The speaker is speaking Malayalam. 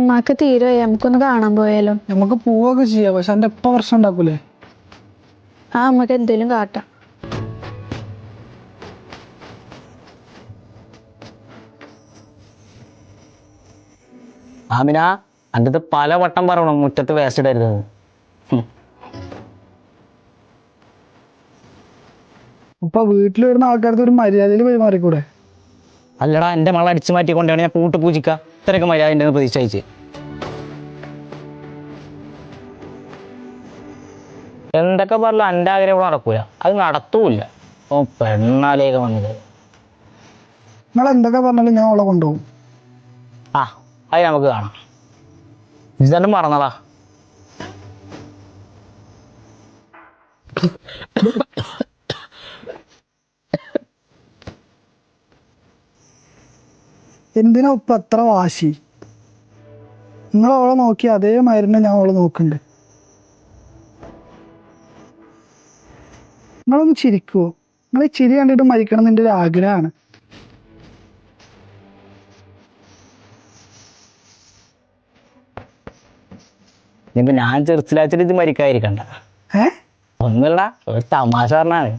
ഉമ്മാക്ക് തീരെ നമുക്കൊന്ന് കാണാൻ പോയാലോ? നമുക്ക് പോവൊക്കെ ചെയ്യാം, പക്ഷെ എന്റെ എപ്പ പ്രശ്നം ഉണ്ടാക്കൂലേ? ആ നമുക്ക് എന്തേലും കാട്ടാം. ആമിന, എൻ്റെ അടുത്ത് പല വട്ടം പറയണം മുറ്റത്ത് വേസ്റ്റ് ഇടരുത്. ഇപ്പൊ വീട്ടിൽ വരുന്ന ആൾക്കാർക്ക് ഒരു മര്യാദയിൽ പെരുമാറിക്കൂടെ? അല്ലടാ, എൻ്റെ മകളെ അടിച്ചു മാറ്റിക്കൊണ്ടാണ് ഞാൻ പൂട്ട് പൂജിക്ക ഇത്രയൊക്കെ മര്യാദ ഉണ്ടെന്ന് പ്രതീക്ഷ അയച്ച്. എന്തൊക്കെ പറഞ്ഞാലും എൻ്റെ ആഗ്രഹം നടക്കൂല, അത് നടത്തൂല്ല. ഓ പെണ്ണാലേക്ക് വന്നത്. നിങ്ങൾ എന്തൊക്കെ പറഞ്ഞാലും ഞാൻ അവളെ കൊണ്ടുപോകും. ആ, അത് നമുക്ക് കാണാം. ഇതെല്ലാം മറന്നടാ. എന്തിനാ ഇപ്പൊ അത്ര വാശി? നിങ്ങൾ അവളെ നോക്കി അതേ മരുന്ന് ഞാൻ അവളെ നോക്കുന്നുണ്ട്. നിങ്ങളൊന്ന് ചിരിക്കുവോ? നിങ്ങൾ ചിരി കണ്ടിട്ട് മരിക്കണം എന്ന് എൻ്റെ ഒരു ആഗ്രഹമാണ്. ഇനിയിപ്പോ ഞാൻ ചെറുച്ചിലാച്ചിട്ട് ഇത് മരിക്കാതിരിക്കണ്ട. ഒന്നുമില്ല, ഒരു തമാശ പറഞ്ഞാണ്.